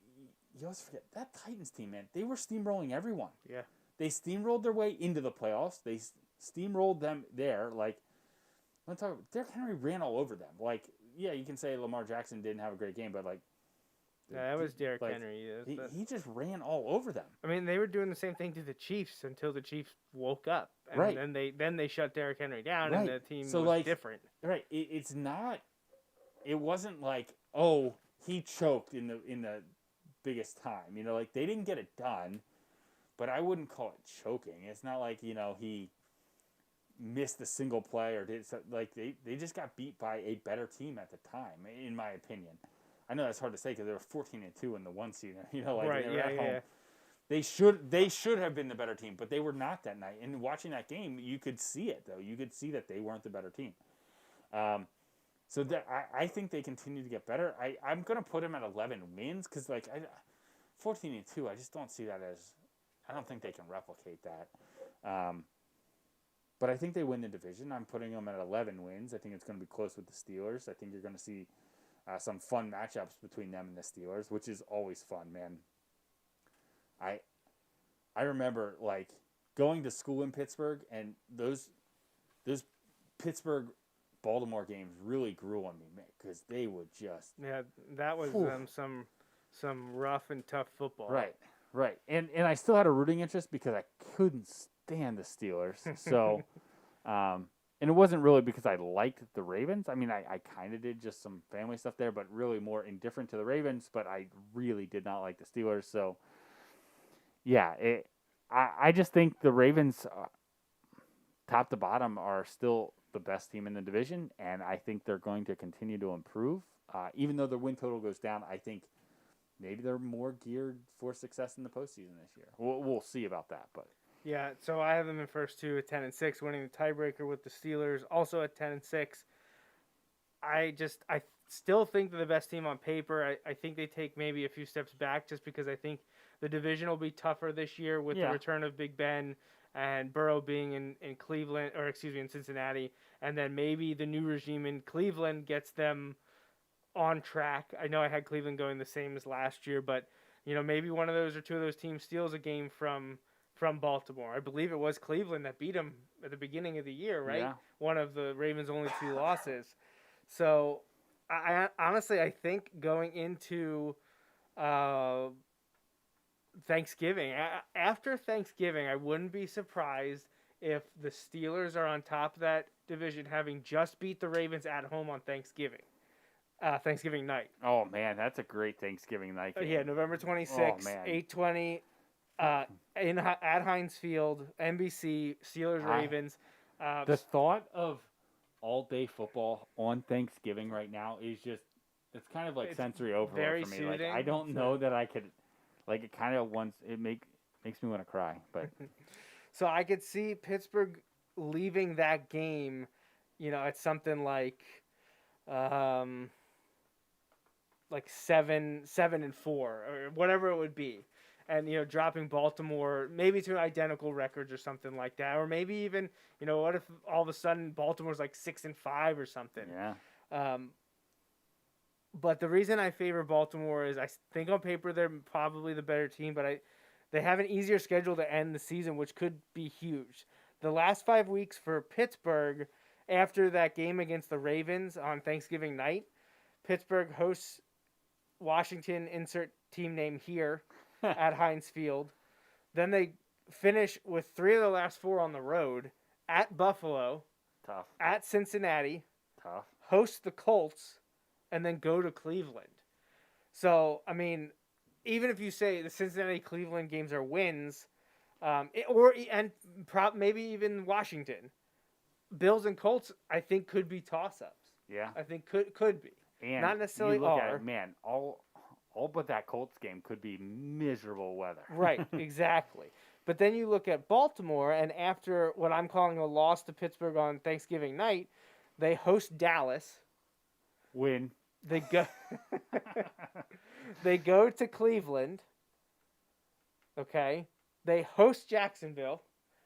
also forget that Titans team, man. They were steamrolling everyone. Yeah, they steamrolled their way into the playoffs. They steamrolled them there. Like, let's talk. Derrick Henry ran all over them. Like, yeah, you can say Lamar Jackson didn't have a great game, but like, yeah, that was Derrick Henry. He just ran all over them. I mean, they were doing the same thing to the Chiefs until the Chiefs woke up, and right? Then they shut Derrick Henry down, right. and the team was like, different. Right. It's not. It wasn't like, oh, he choked in the biggest time. Like, they didn't get it done, but I wouldn't call it choking. It's not like he missed a single play or did like they just got beat by a better team at the time, in my opinion. I know that's hard to say because they were 14-2 in the one season. Right, they were at home. yeah. They should have been the better team, but they were not that night. And watching that game, you could see it though. You could see that they weren't the better team. So that I think they continue to get better. I'm gonna put them at 11 wins because 14-2. I just don't see that as. I don't think they can replicate that. But I think they win the division. I'm putting them at 11 wins. I think it's going to be close with the Steelers. I think you're going to see some fun matchups between them and the Steelers, which is always fun, man. I remember going to school in Pittsburgh, and those Pittsburgh Baltimore games really grew on me, man, because they would just that was some rough and tough football. Right. And I still had a rooting interest because I couldn't stand the Steelers. So, and it wasn't really because I liked the Ravens. I mean, I kind of did, just some family stuff there, but really more indifferent to the Ravens. But I really did not like the Steelers. So, yeah, I just think the Ravens, top to bottom, are still the best team in the division. And I think they're going to continue to improve. Even though the win total goes down, I think maybe they're more geared for success in the postseason this year. We'll see about that, but yeah. So I have them in first two at 10-6, winning the tiebreaker with the Steelers, also at 10-6. I still think they're the best team on paper. I think they take maybe a few steps back just because I think the division will be tougher this year with the return of Big Ben and Burrow being in Cleveland, or excuse me, in Cincinnati, and then maybe the new regime in Cleveland gets them on track. I know I had Cleveland going the same as last year, but maybe one of those or two of those teams steals a game from Baltimore. I believe it was Cleveland that beat them at the beginning of the year, right? Yeah. One of the Ravens' only 2 losses. So I honestly, I think going into Thanksgiving, after Thanksgiving, I wouldn't be surprised if the Steelers are on top of that division, having just beat the Ravens at home on Thanksgiving night. Oh man, that's a great Thanksgiving night game. Yeah, November 26th, 8:20, at Heinz Field, NBC, Steelers Ravens. The thought of all-day football on Thanksgiving right now is just, it's kind of like sensory overload for me. Soothing. I don't know that I could, it kind of makes me want to cry. But so I could see Pittsburgh leaving that game, at something like 7-4 or whatever it would be, and dropping Baltimore maybe to identical records or something like that, or maybe even what if all of a sudden Baltimore's 6-5 or something. Yeah. But the reason I favor Baltimore is I think on paper they're probably the better team, but they have an easier schedule to end the season, which could be huge. The last 5 weeks for Pittsburgh, after that game against the Ravens on Thanksgiving night, Pittsburgh hosts Washington, insert team name here, at Heinz Field. Then they finish with 3 of the last 4 on the road, at Buffalo, tough, at Cincinnati, tough, host the Colts, and then go to Cleveland. So, I mean, even if you say the Cincinnati-Cleveland games are wins, Maybe even Washington. Bills and Colts, I think, could be toss-ups. Yeah. I think could be. And not necessarily you look are. at it, man, all but that Colts game could be miserable weather. Right, exactly. But then you look at Baltimore, and after what I'm calling a loss to Pittsburgh on Thanksgiving night, they host Dallas. Win. They go they go to Cleveland. Okay. They host Jacksonville.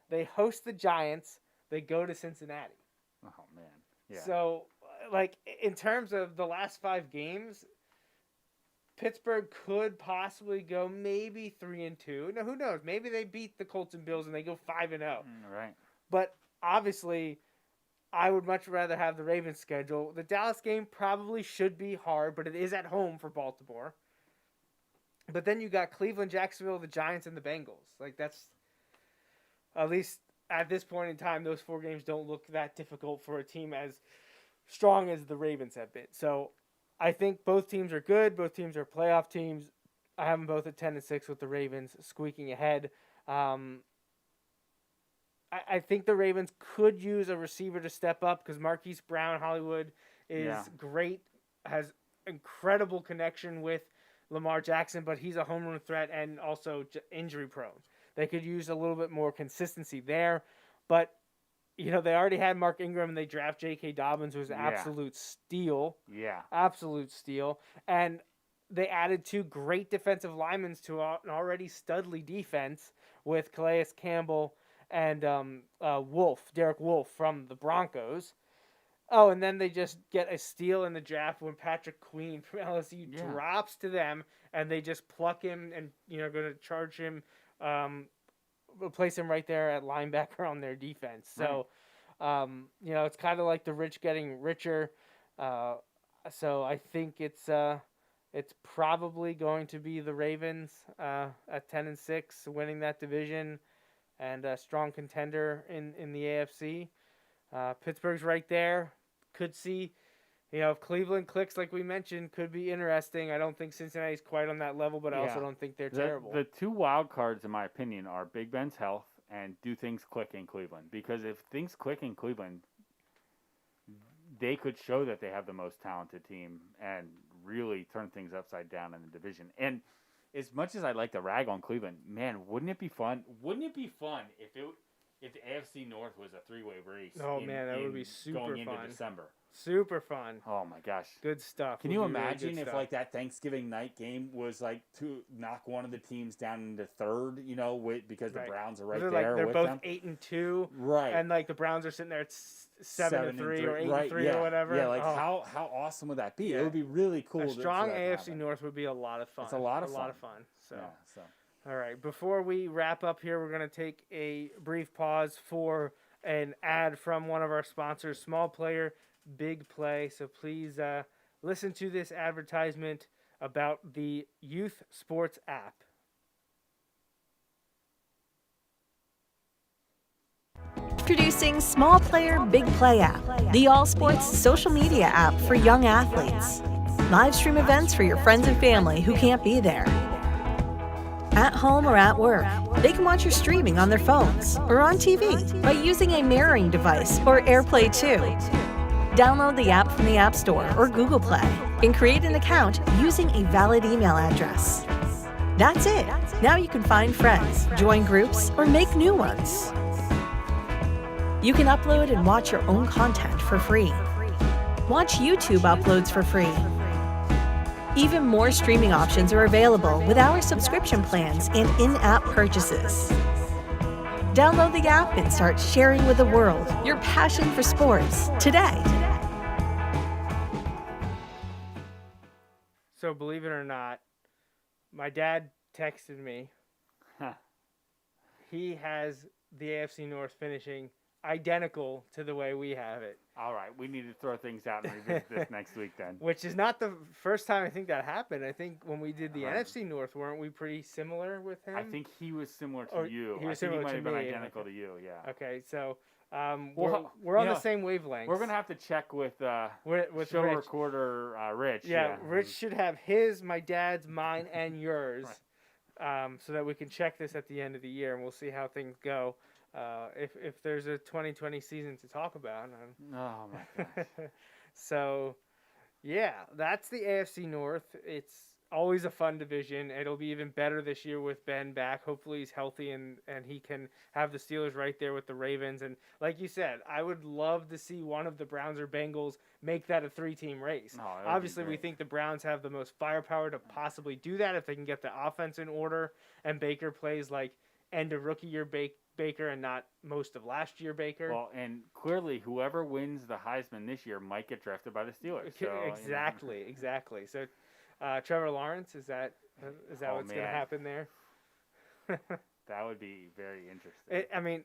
They host the Giants. They go to Cincinnati. Oh, man. Yeah. So, like, in terms of the last 5 games, Pittsburgh could possibly go maybe 3-2. Now, who knows? Maybe they beat the Colts and Bills and they go 5-0. Right. But obviously, I would much rather have the Ravens schedule. The Dallas game probably should be hard, but it is at home for Baltimore. But then you got Cleveland, Jacksonville, the Giants, and the Bengals. Like, that's, at least at this point in time, those 4 games don't look that difficult for a team as strong as the Ravens have been. So I think both teams are good. Both teams are playoff teams. I have them both at 10-6 with the Ravens squeaking ahead. I think the Ravens could use a receiver to step up because Marquise Brown, Hollywood, is great, has incredible connection with Lamar Jackson, but he's a home run threat and also injury prone. They could use a little bit more consistency there, but you know, they already had Mark Ingram and they draft J.K. Dobbins, who's an absolute steal. Yeah. Absolute steal. And they added 2 great defensive linemen to an already studly defense with Calais Campbell and Derek Wolfe from the Broncos. Oh, and then they just get a steal in the draft when Patrick Queen from LSU drops to them, and they just pluck him and, you know, going to charge him, place him right there at linebacker on their defense. So, you know, it's kind of like the rich getting richer. So I think it's probably going to be the Ravens at 10-6, winning that division, and a strong contender in the AFC. Pittsburgh's right there. Could see, you know, if Cleveland clicks like we mentioned, could be interesting. I don't think Cincinnati's quite on that level, but I also don't think they're terrible. The 2 wild cards, in my opinion, are Big Ben's health and do things click in Cleveland. Because if things click in Cleveland, they could show that they have the most talented team and really turn things upside down in the division. And as much as I'd like to rag on Cleveland, man, wouldn't it be fun? Wouldn't it be fun if the AFC North was a 3-way race? Oh, man, that would be super going fun. into December. Super fun. Oh, my gosh. Good stuff. Can you imagine if, like, that Thanksgiving night game was, like, to knock one of the teams down into 3rd, you know, because the Browns are right there they're with both them? 8-2. Right. And, like, the Browns are sitting there at 7-3 or 8-3 or whatever. Yeah, like, how awesome would that be? Yeah. It would be really cool. A strong AFC North would be a lot of fun. It's a lot of fun. So. Yeah, All right, before we wrap up here, we're going to take a brief pause for an ad from one of our sponsors, Small Player, Big Play. So please listen to this advertisement about the youth sports app. Introducing Small Player, Big Play app, the all-sports social media app for young athletes. Live stream events for your friends and family who can't be there. At home or at work, they can watch your streaming on their phones or on TV by using a mirroring device or AirPlay 2. Download the app from the App Store or Google Play and create an account using a valid email address. That's it. Now you can find friends, join groups, or make new ones. You can upload and watch your own content for free. Watch YouTube uploads for free. Even more streaming options are available with our subscription plans and in-app purchases. Download the app and start sharing with the world your passion for sports today. So believe it or not, my dad texted me. He has the AFC North finishing identical to the way we have it. All right, we need to throw things out and revisit this next week then. Which is not the first time I think that happened. I think when we did the NFC North, weren't we pretty similar with him? I think he was similar to you. He was I think similar he might to have been me. identical to you, yeah. Okay, so Well, we're on the same wavelength. We're going to have to check with show Rich. Recorder Rich. Yeah, Rich should have his, my dad's, mine, and yours. Right. so that we can check this at the end of the year, and we'll see how things go. If there's a 2020 season to talk about. Oh my gosh. So, yeah, that's the AFC North. It's always a fun division. It'll be even better this year with Ben back. Hopefully he's healthy and he can have the Steelers right there with the Ravens. And like you said, I would love to see one of the Browns or Bengals make that a 3-team race. Obviously, we think the Browns have the most firepower to possibly do that if they can get the offense in order and Baker plays like end of rookie year Baker and not most of last year Baker. Well, and clearly whoever wins the Heisman this year might get drafted by the Steelers. So, Exactly. So Trevor Lawrence, is that what's going to happen there? That would be very interesting. I mean,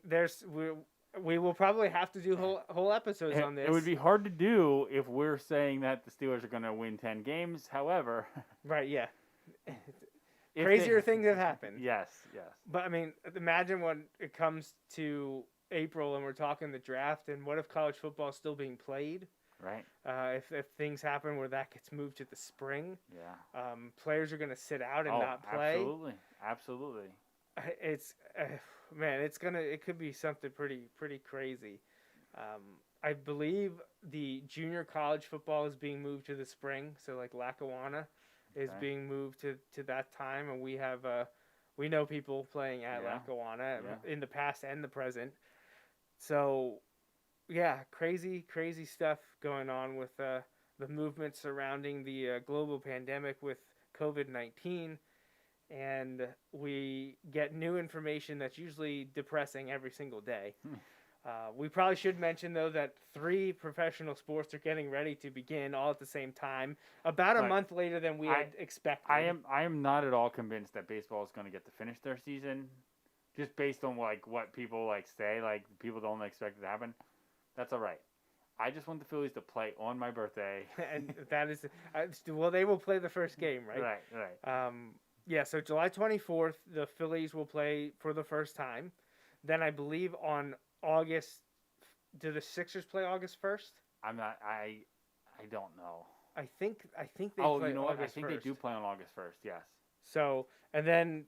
we will probably have to do whole episodes on this. It would be hard to do if we're saying that the Steelers are going to win 10 games. However, right, yeah. Crazier things have happened. Yes. But I mean, imagine when it comes to April and we're talking the draft, and what if college football is still being played? Right. If things happen where that gets moved to the spring, yeah. Players are going to sit out and not play. Absolutely. It's man, it could be something pretty crazy. I believe the junior college football is being moved to the spring, so like Lackawanna is being moved to that time, and we know people playing at Lackawanna in the past and the present. So, yeah, crazy stuff going on with the movement surrounding the global pandemic with COVID-19, and we get new information that's usually depressing every single day. We probably should mention, though, that 3 professional sports are getting ready to begin all at the same time, about a month later than we had expected. I am not at all convinced that baseball is going to get to finish their season, just based on what people say. Like, people don't expect it to happen. That's all right. I just want the Phillies to play on my birthday. And that is well, they will play the first game, right? Right. Yeah. So July 24th, the Phillies will play for the first time. Then I believe on August, do the Sixers play August 1st? I'm not. I don't know. I think they play what? August I think 1st. they do play on August 1st. Yes. So, and then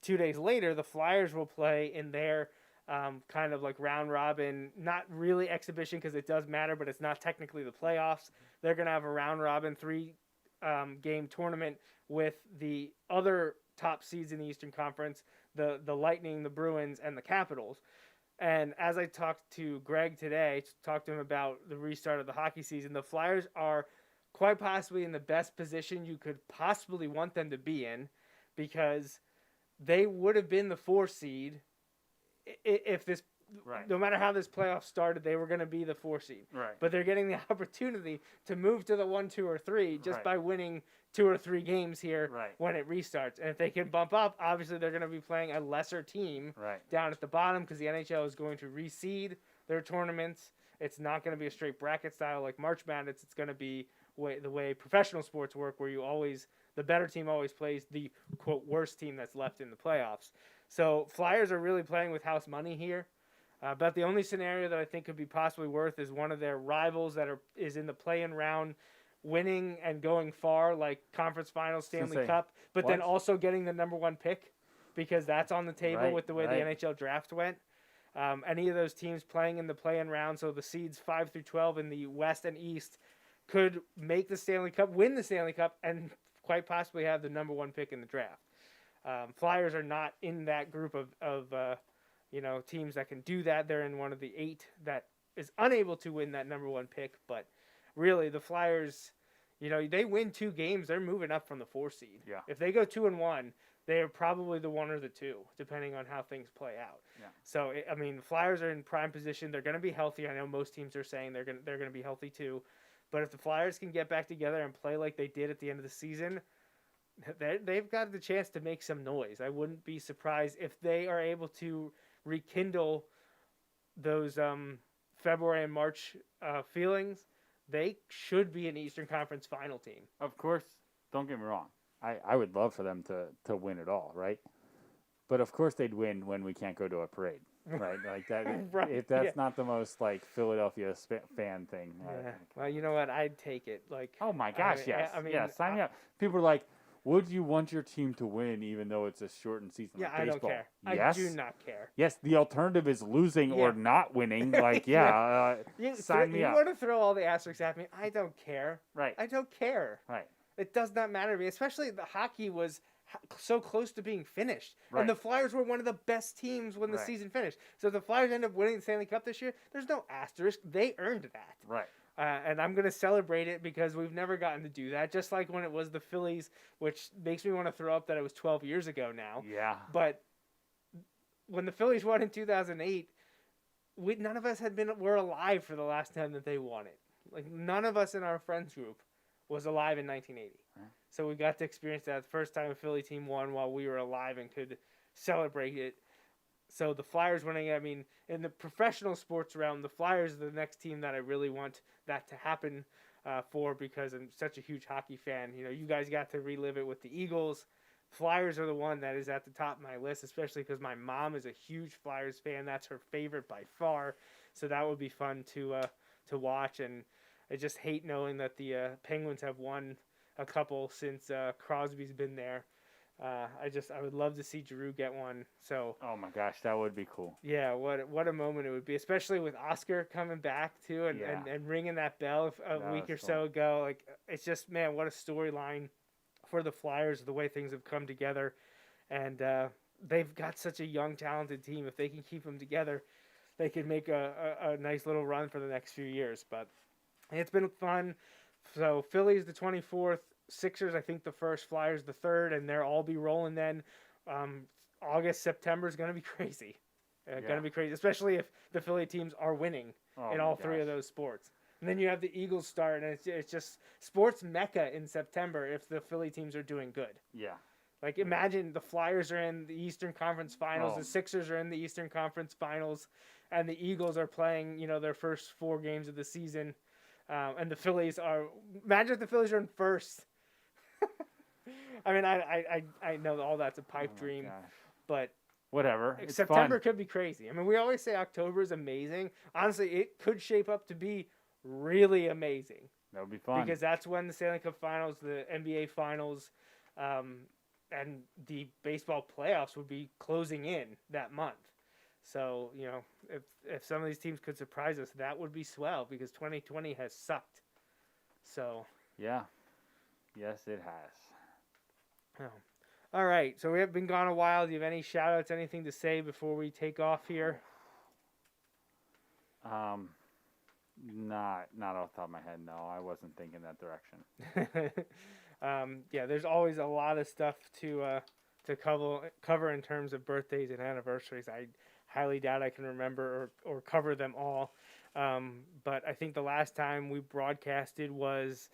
2 days later, the Flyers will play in their kind of like round robin, not really exhibition because it does matter, but it's not technically the playoffs. They're going to have a round robin 3 game tournament with the other top seeds in the Eastern Conference, the Lightning, the Bruins, and the Capitals. And as I talked to Greg today, talked to him about the restart of the hockey season, the Flyers are quite possibly in the best position you could possibly want them to be in, because they would have been the 4 seed if this, no matter how this playoff started, they were going to be the 4 seed. Right. But they're getting the opportunity to move to the 1, 2, or 3 just by winning 2 or 3 games here when it restarts. And if they can bump up, obviously they're going to be playing a lesser team down at the bottom, because the NHL is going to reseed their tournaments. It's not going to be a straight bracket style like March Madness. It's going to be the way professional sports work, where the better team always plays the, quote, worst team that's left in the playoffs. So Flyers are really playing with house money here. But the only scenario that I think could be possibly worth is one of their rivals that is in the play-in round, winning and going far, like conference finals, Stanley Cup, but then also getting the number 1 pick, because that's on the table with the way the NHL draft went. Any of those teams playing in the play-in round, so the seeds 5 through 12 in the West and East, could make the Stanley Cup, win the Stanley Cup, and quite possibly have the number 1 pick in the draft. Flyers are not in that group of teams that can do that. They're in one of the 8 that is unable to win that number 1 pick. But really, the Flyers, they win 2 games, they're moving up from the 4 seed. Yeah. If they go 2-1, they are probably the 1 or the 2, depending on how things play out. Yeah. So the Flyers are in prime position. They're going to be healthy. I know most teams are saying they're going to be healthy too. But if the Flyers can get back together and play like they did at the end of the season, they've got the chance to make some noise. I wouldn't be surprised if they are able to rekindle those February and March feelings. They should be an Eastern Conference final team. Of course, don't get me wrong. I would love for them to win it all, right? But of course they'd win when we can't go to a parade, right? Like that. If that's not the most like Philadelphia fan thing. Yeah. Well, you know what? I'd take it. Like. Oh my gosh, yes. I mean, yeah, sign me up. People are like, Would you want your team to win even though it's a shortened season? Yeah, like I don't baseball? care. Yes? I do not care. Yes, the alternative is losing or Yeah. not winning. Like, sign me you up. want to throw all the asterisks at me? I don't care. Right. I don't care. Right. It does not matter to me. Especially the hockey was so close to being finished, Right. and the Flyers were one of the best teams when the Right. season finished. So if the Flyers end up winning the Stanley Cup this year, there's no asterisk. They earned that. Right. And I'm going to celebrate it because we've never gotten to do that. Just like when it was the Phillies, which makes me want to throw up that it was 12 years ago now. Yeah. But when the Phillies won in 2008, none of us were alive for the last time that they won it. Like, none of us in our friends group was alive in 1980. Right. So we got to experience that the first time a Philly team won while we were alive and could celebrate it. So the Flyers winning, I mean, in the professional sports realm, the Flyers are the next team that I really want that to happen for, because I'm such a huge hockey fan. You know, you guys got to relive it with the Eagles. Flyers are the one that is at the top of my list, especially because my mom is a huge Flyers fan. That's her favorite by far. So that would be fun to watch. And I just hate knowing that the Penguins have won a couple since Crosby's been there. I would love to see Giroux get one. So, Oh my gosh, that would be cool. yeah, what a moment it would be, especially with Oscar coming back too and ringing that bell a That week or was so cool. ago. Like, it's just, man, what a storyline for the Flyers, the way things have come together, and they've got such a young, talented team. If they can keep them together, they could make a nice little run for the next few years. But it's been fun. So Phillies the 24th. Sixers, I think the first, Flyers the third, and they'll all be rolling then. August, September is going to be crazy. Going to be crazy, especially if the Philly teams are winning in all three of those sports. And then you have the Eagles start, and it's just sports mecca in September if the Philly teams are doing good. Yeah. Like, imagine the Flyers are in the Eastern Conference Finals, Oh. the Sixers are in the Eastern Conference Finals, and the Eagles are playing, their first 4 games of the season. And the Phillies are, imagine if the Phillies are in first. I mean, I know all that's a pipe dream, Gosh. but Whatever. It's September fun. could be crazy. I mean, we always say October is amazing. Honestly, it could shape up to be really amazing That would be fun. because that's when the Stanley Cup Finals, the NBA Finals, and the baseball playoffs would be closing in that month. So, if some of these teams could surprise us, that would be swell because 2020 has sucked. So, Yeah. Yes, it has. oh. All right. So we have been gone a while. Do you have any shout outs, anything to say before we take off here? Not off the top of my head. No, I wasn't thinking that direction. Yeah, there's always a lot of stuff to cover in terms of birthdays and anniversaries. I highly doubt I can remember or cover them all. But I think the last time we broadcasted was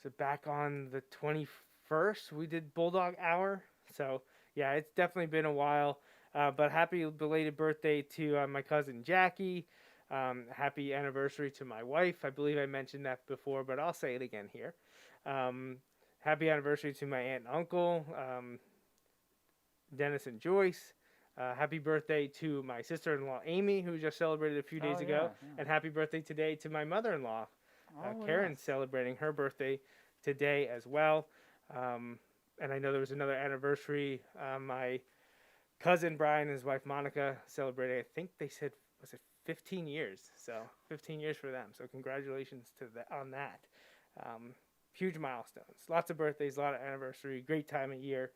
it back on the 21st? We did Bulldog Hour. So, yeah, it's definitely been a while. But happy belated birthday to my cousin Jackie. Happy anniversary to my wife. I believe I mentioned that before, but I'll say it again here. Happy anniversary to my aunt and uncle, Dennis and Joyce. Happy birthday to my sister-in-law, Amy, who just celebrated a few days ago. Yeah. And happy birthday today to my mother-in-law, Karen, celebrating her birthday today as well. And I know there was another anniversary. My cousin Brian and his wife Monica celebrated, I think they said, was it 15 years? So 15 years for them. So congratulations to on that. Huge milestones. Lots of birthdays, a lot of anniversary. Great time of year.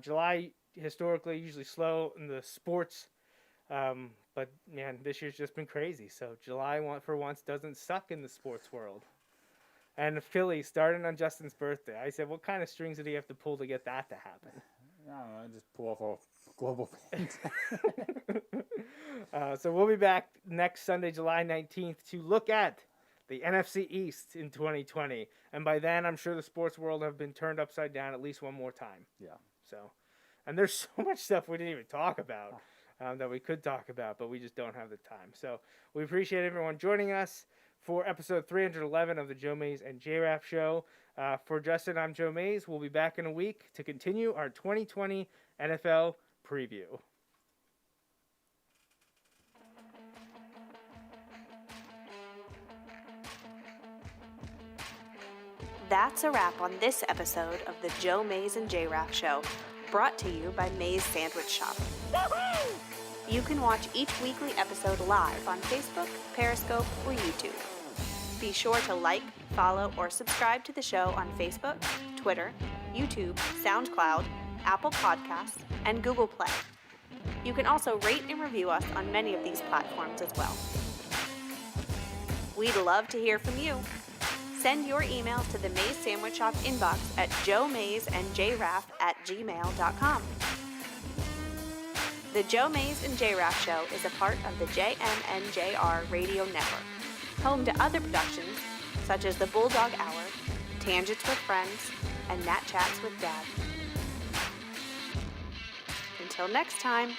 July, historically, usually slow in the sports. But, man, this year's just been crazy. So July, for once, doesn't suck in the sports world. And the Phillies starting on Justin's birthday. I said, what kind of strings did he have to pull to get that to happen? I don't know. Just pull off a global So we'll be back next Sunday, July 19th, to look at the NFC East in 2020. And by then, I'm sure the sports world have been turned upside down at least one more time. Yeah. So, and there's so much stuff we didn't even talk about that we could talk about, but we just don't have the time. So we appreciate everyone joining us for episode 311 of the Joe Mays and J-Raff Show. For Justin, I'm Joe Mays. We'll be back in a week to continue our 2020 NFL preview. That's a wrap on this episode of the Joe Mays and J-Raff Show, brought to you by Mays Sandwich Shop. Woo-hoo! You can watch each weekly episode live on Facebook, Periscope, or YouTube. Be sure to like, follow, or subscribe to the show on Facebook, Twitter, YouTube, SoundCloud, Apple Podcasts, and Google Play. You can also rate and review us on many of these platforms as well. We'd love to hear from you. Send your emails to the Mays Sandwich Shop inbox at joemaysandjraff@gmail.com. The Joe Mays and J-Raff Show is a part of the JMNJR Radio Network, home to other productions such as The Bulldog Hour, Tangents with Friends, and Nat Chats with Dad. Until next time.